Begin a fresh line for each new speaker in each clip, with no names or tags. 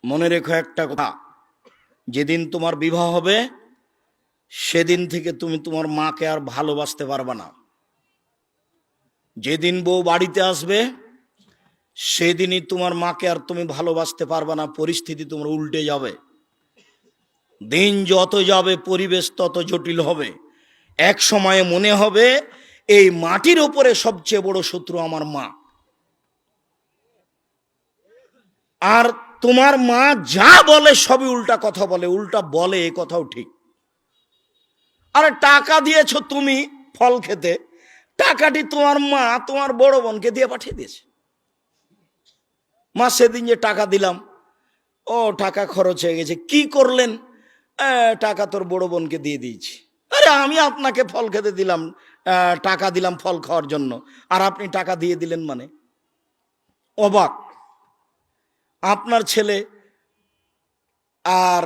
মনে রেখো একটা কথা, যেদিন তোমার বিবাহ হবে সেদিন থেকে তুমি তোমার মাকে আর ভালোবাসতে পারবে না। যেদিন বউ বাড়িতে আসবে সেদিনই তোমার মাকে আর তুমি ভালোবাসতে পারবে না। পরিস্থিতি তোমার উল্টে যাবে। দিন যত যাবে পরিবেশ তত জটিল হবে। এক সময়ে মনে হবে এই মাটির ওপরে সবচেয়ে বড় শত্রু আমার মা। আর তোমার মা যা বলে সবই উল্টা কথা বলে, উল্টা বলে, এ কথাও ঠিক। আরে টাকা দিয়েছো তুমি ফল খেতে, টাকাটি তোমার মা তোমার বড় বোনকে দিয়ে পাঠিয়ে দিয়েছে। মা সেদিন যে টাকা দিলাম, ও টাকা খরচ হয়ে গেছে, কি করলেন? টাকা তোর বড় বোনকে দিয়ে দিয়েছি। আরে আমি আপনাকে ফল খেতে দিলাম, টাকা দিলাম ফল খাওয়ার জন্য, আর আপনি টাকা দিয়ে দিলেন মানে? অবাক। আপনার ছেলে আর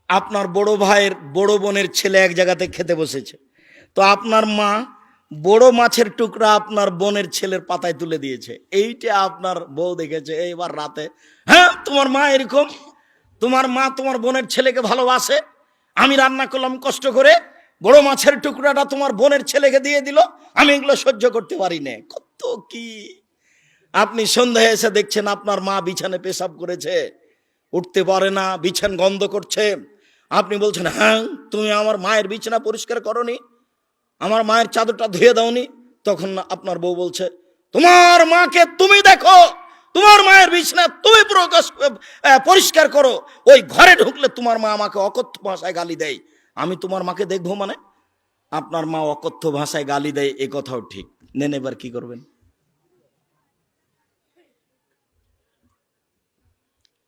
আপনার বড় ভাইয়ের বড় বোনের ছেলে এক জায়গাতে খেতে বসেছে, তো আপনার মা বড় মাছের টুকরা আপনার বোনের ছেলের পাতায় তুলে দিয়েছে। এইটা আপনার বউ দেখেছে এইবার রাতে, হ্যাঁ তোমার মা এরকম, তোমার মা তোমার বোনের ছেলেকে ভালোবাসে, আমি রান্না করলাম কষ্ট করে, বড় মাছের টুকরাটা তোমার বোনের ছেলেকে দিয়ে দিল, আমি এগুলো সহ্য করতে পারি না। কত কি! আপনি সন্ধ্যায় এসে দেখছেন আপনার মা বিছানে পেশাব করেছে, উঠতে পারে না, বিছান গন্ধ করছে। আপনি বলছেন, হ্যাঁ তুমি আমার মায়ের বিছানা পরিষ্কার করনি, আমার মায়ের চাদরটা ধুয়ে দাওনি। তখন আপনার বউ বলছে, তোমার মাকে তুমি দেখো, তোমার মায়ের বিছানা তুমি পরিষ্কার করো, ওই ঘরে ঢুকলে তোমার মা আমাকে অকথ্য ভাষায় গালি দেয়, আমি তোমার মাকে দেখবো মানে? আপনার মা অকথ্য ভাষায় গালি দেয়, এ কথাও ঠিক। নেন এবার কি করবেন?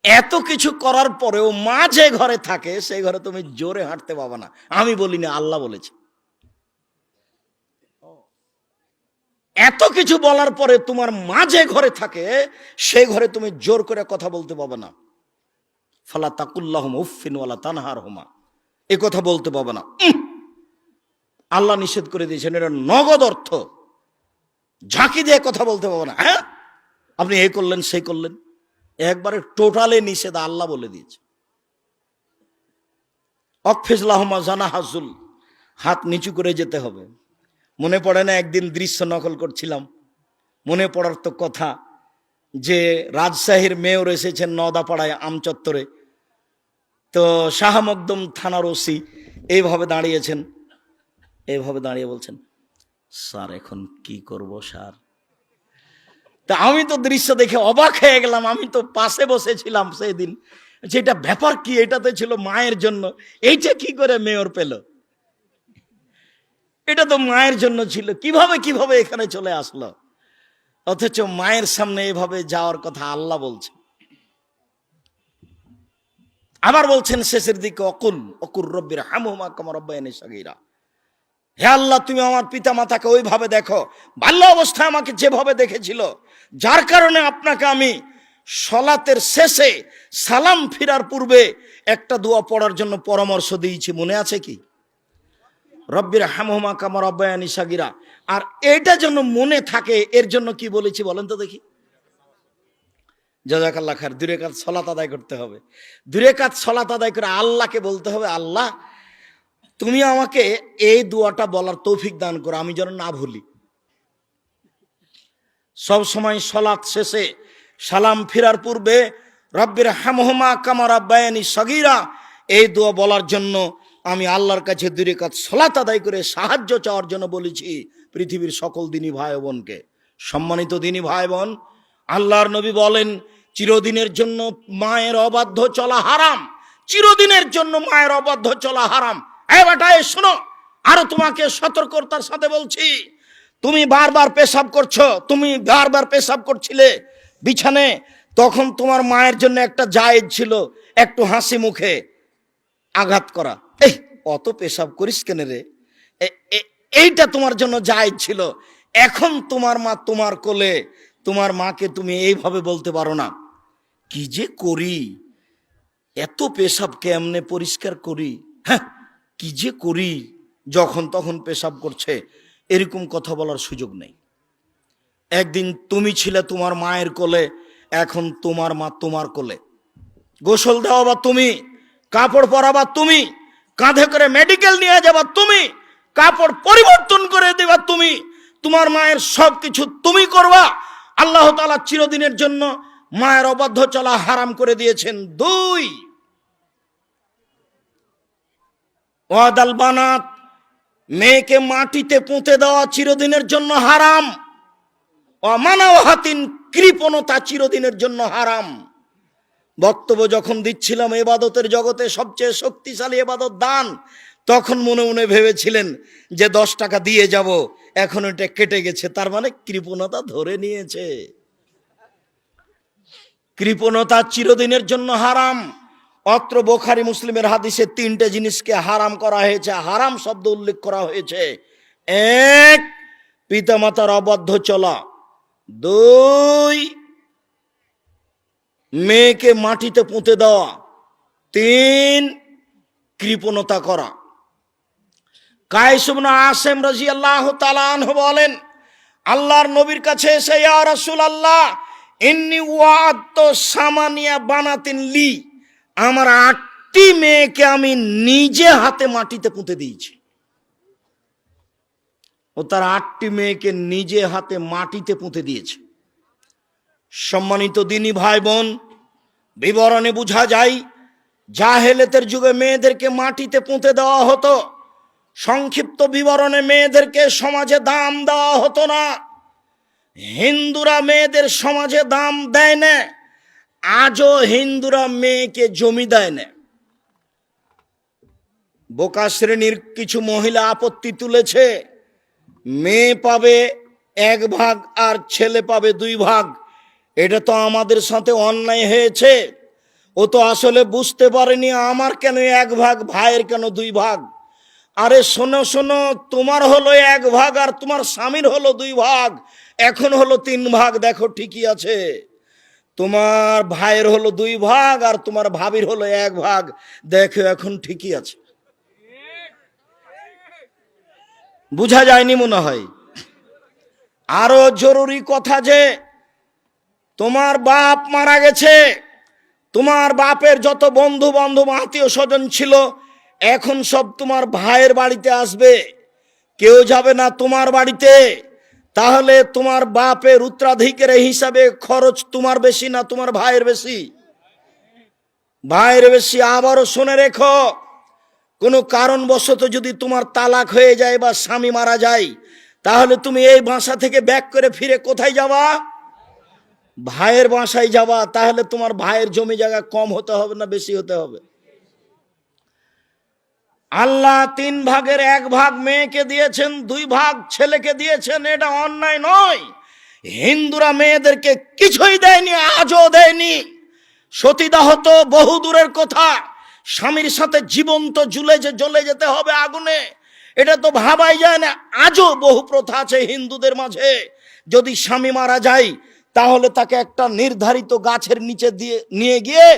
এত কিছু করার পরেও মা যে ঘরে থাকে সেই ঘরে তুমি জোরে হাঁটতে পাবে না। আমি বলিনি, আল্লাহ বলেছে। এত কিছু বলার পরে তোমার মা যে ঘরে থাকে সেই ঘরে তুমি জোর করে কথা বলতে পাবে না। ফালা তাকুল্লাহুম উফফিন ওয়ালা তানহারহুমা, এ কথা বলতে পাবে না। আল্লাহ নিষেধ করে দিয়েছেন, এটা নগদ অর্থ। ঝাঁকি দিয়ে কথা বলতে পাবে না। হ্যাঁ আপনি এই করলেন সেই করলেন, একবারে টোটালে নিষেধ, আল্লাহ বলে দিয়েছে। অকফিজলাহুমা জানাহাজুল, হাত নিচু করে যেতে হবে। মনে পড়ে না একদিন দৃশ্য নকল করছিলাম, মনে পড়ার তো কথা, যে রাজশাহীর মেয়র এসেছেন নওদাপাড়ায় আমচত্বরে, তো শাহ মকদুম থানার ওসি এইভাবে দাঁড়িয়েছেন, এইভাবে দাঁড়িয়ে বলছেন, স্যার এখন কি করব স্যার? তা আমি তো দৃশ্য দেখে অবাক হয়ে গেলাম, আমি তো পাশে বসেছিলাম সেই দিন, যেটা ব্যাপার কি, এটাতে ছিল মায়ের জন্য, এইটা কি করে মেয়র পেল? এটা তো মায়ের জন্য ছিল, কিভাবে কিভাবে এখানে চলে আসলো? অথচ মায়ের সামনে এভাবে যাওয়ার কথা আল্লাহ বলছে। আবার বলছেন শেষের দিকে, অকুল অকুর রব্বির হামহুমা কামা রাব্বায়ানি সগীরা, হে আল্লাহ তুমি আমার পিতা মাতাকে ওইভাবে দেখো বাল্য অবস্থায় আমাকে যেভাবে দেখেছিল, যার কারণে আপনাকে আমি সলাতের শেষে সালাম ফিরার পূর্বে একটা দোয়া পড়ার জন্য পরামর্শ দিয়েছি, মনে আছে কি? রব্বির হামহুমা কামা রাব্বায়ানি সগীরা। আর এইটা যেন মনে থাকে এর জন্য কি বলেছি বলেন তো দেখি? জাযাকাল্লাহ খায়ের। 2 রাকাত সালাত আদায় করতে হবে। 2 রাকাত সালাত আদায় করে আল্লাহকে বলতে হবে, আল্লাহ তুমি আমাকে এই দোয়াটা বলার তৌফিক দান করো, আমি যেন না ভুলি। সব সময় সালাত শেষে সালাম ফিরার পূর্বে রব্বির হামহুমা কামা রাব্বায়ানি সগীরা এই দোয়া বলার জন্য আমি আল্লাহর কাছে 2 রাকাত সালাত আদায় করে সাহায্য চাওয়ার জন্য বলেছি পৃথিবীর সকল দিনী ভাই বোনকে। সম্মানিত দিনী ভাই বোন, আল্লাহর নবী বলেন, চিরদিনের জন্য মায়ের অবাধ্য চলা হারাম, চিরদিনের জন্য মায়ের অবাধ্য চলা হারাম। এই বেটা শোনো, আরো তোমাকে সতর্কতার সাথে বলছি, তুমি বারবার পেশাব করছো, তুমি বারবার পেশাব করছিলে বিছানে, তখন তোমার মায়ের জন্য একটা জায়েজ ছিল একটু হাসি মুখে আঘাত করা, এই অত পেশাব করিস কেন রে, এইটা তোমার জন্য জায়েজ ছিল। এখন তোমার মা তোমার কোলে, তোমার মাকে তুমি এইভাবে বলতে পারো না, কি যে করি, এত পেশাব কেমনে পরিষ্কার করি, হ্যাঁ কি যে করি, যখন তখন পেশাব করছে, এরকম কথা বলার সুযোগ নেই। একদিন তুমি ছিলে তোমার মায়ের কোলে, এখন তোমার মা তোমার কোলে, গোসল দেওয়াবা তুমি, কাপড় পরাবা তুমি, কাঁধে করে মেডিকেল নিয়ে যাবা তুমি, কাপড় পরিবর্তন করে দেবা তুমি, তোমার মায়ের সব কিছু তুমি করবা। আল্লাহ তাআলা চিরদিনের জন্য মায়ের অবাধ্য চলা হারাম করে দিয়েছেন। 2, ওয়াদাল বানাত, মেয়েকে মাটিতে পুঁতে দেওয়া চিরদিনের জন্য হারাম। অমানওয়াহাতিন, কৃপণতা চিরদিনের জন্য হারাম। বক্তব্য যখন দিচ্ছিলাম ইবাদতের জগতে সবচেয়ে শক্তিশালী ইবাদত দান, তখন মনে মনে ভেবেছিলেন যে 10 টাকা দিয়ে যাব, এখন এটা কেটে গেছে, তার মানে কৃপণতা ধরে নিয়েছে। কৃপণতা চিরদিনের জন্য হারাম। অত্র বুখারী মুসলিমের হাদিসে 3টে জিনিসকে হারাম করা হয়েছে, হারাম শব্দ উল্লেখ করা হয়েছে। 1, পিতামাতার অবাধ্য চলা। 2, মেয়েকে মাটিতে পুঁতে দেওয়া। 3, কৃপণতা করা। কায়েস ইবনে আসিম রাদিয়াল্লাহু তাআলা আনহু বলেন, আল্লাহর নবীর কাছে এসে, ইয়া রাসূলুল্লাহ, ইন্নী ওয়া'আদতু সামানিয়া বানাতিন লি, আমার 8টি মেয়েকে আমি নিজে হাতে মাটিতে পুঁতে দিয়েছি। ও তার 8টি মেয়েকে নিজে হাতে মাটিতে পুঁতে দিয়েছে। সম্মানিত দিনী ভাই বোন, বিবরণে বোঝা যায় জাহেলিয়াতের যুগে মেয়েদেরকে মাটিতে পুঁতে দেওয়া হতো। সংক্ষিপ্ত বিবরণে মেয়েদেরকে সমাজে দাম দেওয়া হতো না। হিন্দুরা মেয়েদের সমাজে দাম দেয় না। আজও হিন্দুরা মেয়েকে জমি দেয় না। বোকা শ্রেণীর কিছু মহিলা আপত্তি তুলেছে, মেয়ে পাবে 1 ভাগ আর ছেলে পাবে 2 ভাগ। এটা তো আমাদের সাথে অন্যায় হয়েছে। ও তো আসলে বুঝতে পারেনি আমার কেন 1 ভাগ, ভাইয়ের কেন 2 ভাগ। আরে শোনো শোনো, তোমার হলো 1 ভাগ আর তোমার স্বামীর হলো 2 ভাগ, এখন হলো 3 ভাগ। দেখো ঠিকই আছে, তোমার ভাইয়ের হলো 2 ভাগ আর তোমার ভাবির হলো 1 ভাগ, দেখো এখন ঠিকই আছে। বুঝা যায়নি মনে হয়। আরো জরুরি কথা যে তোমার বাপ মারা গেছে, তোমার বাপের যত বন্ধু বান্ধব আত্মীয় স্বজন ছিল এখন সব তোমার ভাইয়ের বাড়িতে আসবে, কেউ যাবে না তোমার বাড়িতে। তাহলে তোমার বাপের উত্তরাধিকারের হিসাবে খরচ তোমার বেশি না তোমার ভাইয়ের বেশি? ভাইয়ের বেশি। আবারও শুনে রেখো, কোনো কারণবশত যদি তোমার তালাক হয়ে যায় বা স্বামী মারা যায়, তাহলে তুমি এই বাসা থেকে ব্যাক করে ফিরে কোথায় যাবা? ভাইয়ের বাসায় যাবা। তাহলে তোমার ভাইয়ের জমি জায়গা কম হতে হবে না বেশি হতে হবে? আল্লাহ 3 ভাগের 1 ভাগ মেয়েকে দিয়েছেন, 2 ভাগ ছেলেকে দিয়েছেন, এটা অন্যায় নয়। হিন্দুরা মেয়েদেরকে কিছুই দেয়নি, আজও দেয়নি। সতীদাহ তো বহু দূরের কথা, স্বামীর সাথে জীবন্ত জ্বলে যেতে হবে আগুনে, এটা তো ভাবাই যায় না। আজও বহু প্রথা আছে হিন্দুদের মাঝে, যদি স্বামী মারা যায় তাহলে তাকে একটা নির্ধারিত গাছের নিচে দিয়ে নিয়ে গিয়ে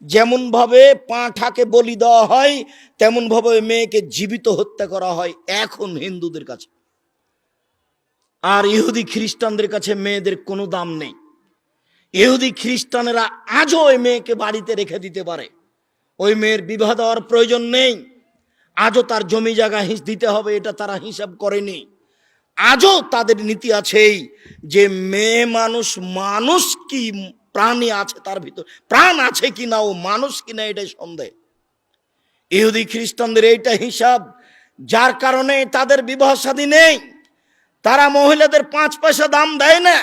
যেমন ভাবে পাঁঠাকে বলি দেওয়া হয় তেমন ভাবে মেয়েকে জীবিত হত্যা করা হয় এখন হিন্দুদের কাছে। আর ইহুদি খ্রিস্টানদের কাছে মেয়েদের কোনো দাম নেই। ইহুদি খ্রিস্টানেরা আজও ওই মেয়েকে বাড়িতে রেখে দিতে পারে, ওই মেয়ের বিবাহ দেওয়ার প্রয়োজন নেই। আজও তার জমি জায়গা দিতে হবে, এটা তারা হিসাব করেনি। আজও তাদের নীতি আছেই যে মেয়ে মানুষ, মানুষ কি প্রাণী আছে তার ভিতর, প্রাণ আছে কি না, ও মানুষ কি না এটাই সন্দেহ। ইহুদি খ্রিস্টানদের এইটা হিসাব, যার কারণে তাদের বিবাহ শাদী নেই, তারা মহিলাদের 5 পয়সা দাম দেয় না।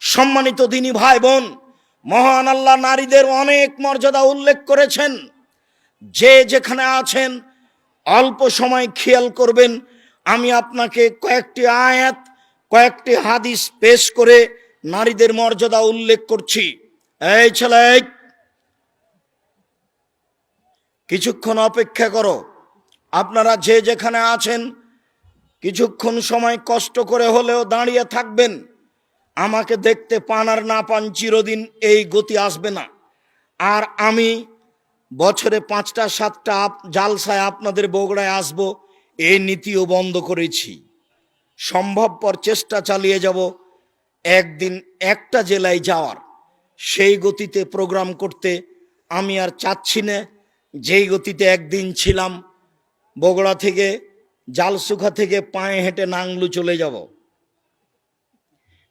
সম্মানিত দিনী ভাই বোন, মহান আল্লাহ নারীদের অনেক মর্যাদা উল্লেখ করেছেন। যে যেখানে আছেন অল্প সময় খেয়াল করবেন, আমি আপনাকে কয়েকটি আয়াত, কয়েকটি হাদিস পেশ করে নারীদের মর্যাদা উল্লেখ করছি। এই ছেলে, কিছুক্ষণ অপেক্ষা করো। আপনারা যে যেখানে আছেন কিছুক্ষণ সময় কষ্ট করে হলেও দাঁড়িয়ে থাকবেন। আমাকে দেখতে পান আর না পান, চিরদিন এই গতি আসবে না। আর আমি বছরে 5টা 7টা জালসায় আপনাদের বগুড়ায় আসব, এই নীতিও বন্ধ করেছি। সম্ভবপর চেষ্টা চালিয়ে যাব একদিন একটা জেলায় যাওয়ার। সেই গতিতে প্রোগ্রাম করতে আমি আর চাচ্ছি না। যেই গতিতে একদিন ছিলাম, বগুড়া থেকে জালসুখা থেকে পায়ে হেঁটে নাংলু চলে যাব,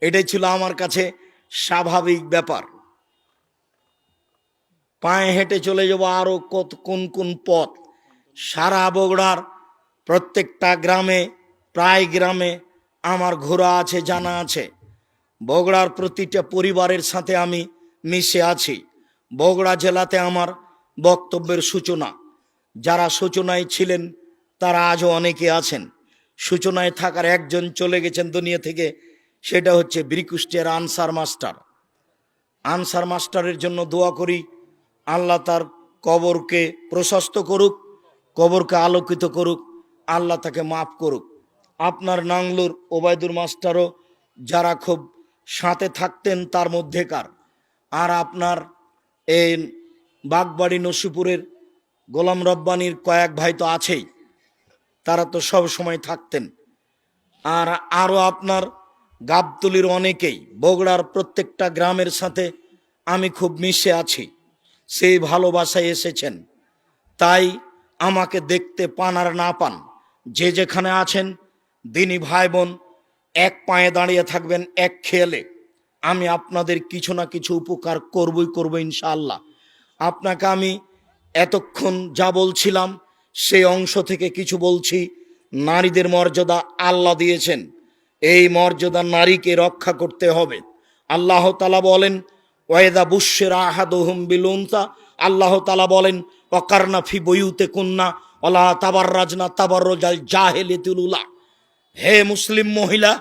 এটাই ছিল আমার কাছে স্বাভাবিক ব্যাপার। পায়ে হেঁটে চলে যাব আরো কোন কোন পথ। সারা বগুড়ার প্রত্যেকটা গ্রামে, প্রায় গ্রামে আমার ঘোরা আছে, জানা আছে। বগুড়ার প্রতিটা পরিবারের সাথে আমি মিশে আছি। বগুড়া জেলাতে আমার বক্তব্যের সূচনা। যারা সূচনায় ছিলেন তারা আজও অনেকে আছেন। সূচনায় থাকার একজন চলে গেছেন দুনিয়া থেকে, সেটা হচ্ছে বীরকুষ্টিয়ার আনসার মাস্টার। আনসার মাস্টারের জন্য দোয়া করি, আল্লাহ তার কবরকে প্রশস্ত করুক, কবরকে আলোকিত করুক, আল্লাহ তাকে মাফ করুক। আপনার নাংলুর ওবায়দুর মাস্টারও যারা খুব সাথে থাকতেন তার মধ্যেকার। আর আপনার এই বাগবাড়ি নসিপুরের গোলাম রব্বানির কয়েক ভাই তো আছেই, তারা তো সব সময় থাকতেন। আর আরও আপনার গাবতলির অনেকেই, বগুড়ার প্রত্যেকটা গ্রামের সাথে আমি খুব মিশে আছি। সেই ভালোবাসায় এসেছেন, তাই আমাকে দেখতে পান আর না পান, যে যেখানে আছেন দিনী ভাই বোন এক পায়ে দাঁড়িয়ে থাকবেন এক খেয়ালে। আমি আপনাদের কিছু না কিছু উপকার করবই ইনশাআল্লাহ। আপনাকে আমি এতক্ষণ যা বলছিলাম সেই অংশ থেকে কিছু বলছি। নারীদের মর্যাদা আল্লাহ দিয়েছেন, এই মর্যাদা নারীকে রক্ষা করতে হবে। আল্লাহ তাআলা বলেন, ওয়াইদা বুশশিরা আহাদুহুম বিল উনসা, আল্লাহ তাআলা বলেন, ওয়াকারনা ফি বুয়ুতিকুন্না ওয়ালা তাবাররাজনা তাবাররুজাল জাহিলিয়াতিল উলা। হে মুসলিম মহিলা,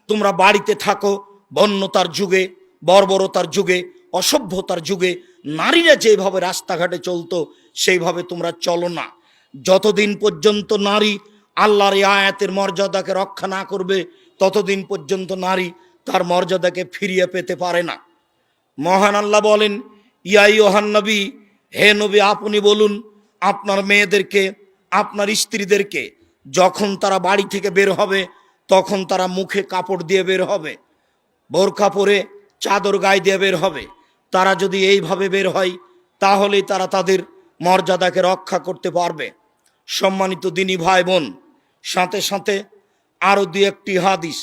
তোমরা বাড়িতে থাকো। বন্যতার যুগে, বর্বরতার যুগে, অসভ্যতার যুগে নারীরা যেভাবে রাস্তাঘাটে চলতো সেইভাবে তোমরা চলো না। যতদিন পর্যন্ত নারী আল্লাহর এই আয়াতের মর্যাদাকে রক্ষা না করবে, ততদিন পর্যন্ত নারী তার মর্যাদাকে ফিরিয়ে পেতে পারে না। মহান আল্লাহ বলেন, ইয়া আইয়ুহান নবী, হে নবী আপনি বলুন আপনার মেয়েদেরকে, আপনার স্ত্রীদেরকে, যখন তারা বাড়ি থেকে বের হবে তখন তারা মুখে কাপড় দিয়ে বের হবে, বোরকা পরে চাদর গায়ে দিয়ে বের হবে। তারা যদি এইভাবে বের হয় তাহলেই তারা তাদের মর্যাদাকে রক্ষা করতে পারবে। সম্মানিত দিনী ভাই বোন, সাথে সাথে আরও দু একটি হাদিস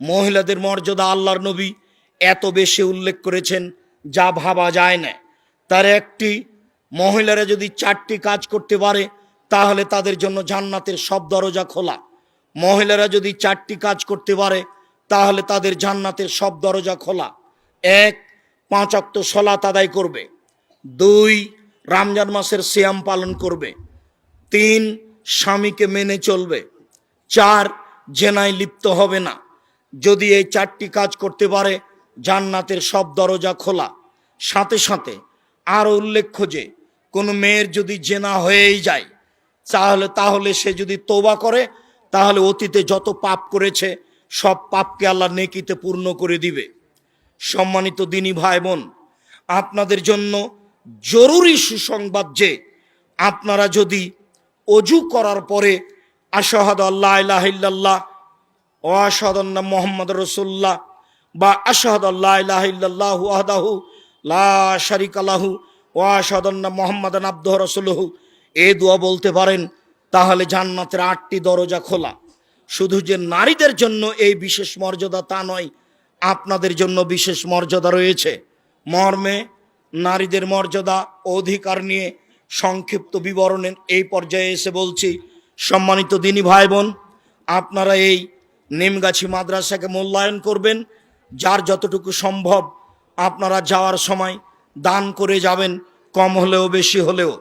মহিলাদের মর্যাদা আল্লাহর নবী এত বেশি উল্লেখ করেছেন যা ভাবা যায় না। তার একটি, মহিলারা যদি 4টি কাজ করতে পারে তাহলে তাদের জন্য জান্নাতের সব দরজা খোলা। মহিলারা যদি 4টি কাজ করতে পারে তাহলে তাদের জান্নাতের সব দরজা খোলা। 1, 5 ওয়াক্ত সালাত আদায় করবে। 2, রমজান মাসের সিয়াম পালন করবে। 3, স্বামীকে মেনে চলবে। 4, জেনায় লিপ্ত হবে না। যদি এই 4টি কাজ করতে পারে জান্নাতের সব দরজা খোলা। সাথে সাথে আরও উল্লেখ্য যে কোনো মেয়ের যদি জেনা হয়েই যায় তাহলে সে যদি তওবা করে তাহলে অতীতে যত পাপ করেছে সব পাপকে আল্লাহ নেকিতে পূর্ণ করে দিবে। সম্মানিত দিনী ভাই বোন, আপনাদের জন্য জরুরি সুসংবাদ যে আপনারা যদি অজু করার পরে আশহাদু আল্লা ইলাহা ইল্লাল্লাহ ওয়া আশহাদু আন্না মুহাম্মাদুর রাসূলুল্লাহ বা আশহাদু আল্লা ইলাহা ইল্লাল্লাহু ওয়াহদাহু লা শারীকা লাহু ওয়া আশহাদু আন্না মুহাম্মাদান আবদুহু ওয়া রাসূলুহু, এই দোয়া বলতে পারেন তাহলে জান্নাতের 8টি দরজা খোলা। শুধু যে নারীদের জন্য এই বিশেষ মর্যাদা তা নয়, আপনাদের জন্য বিশেষ মর্যাদা রয়েছে। মর্মে নারীদের মর্যাদা অধিকার নিয়ে সংক্ষিপ্ত বিবরণের এই পর্যায়ে এসে বলছি। সম্মানিত দিনী ভাই বোন, আপনারা এই নিমগাছি মাদ্রাসাকে মূল্যায়ন করবেন। যার যতটুকু সম্ভব আপনারা যাওয়ার সময় দান করে যাবেন, কম হলেও বেশি হলেও।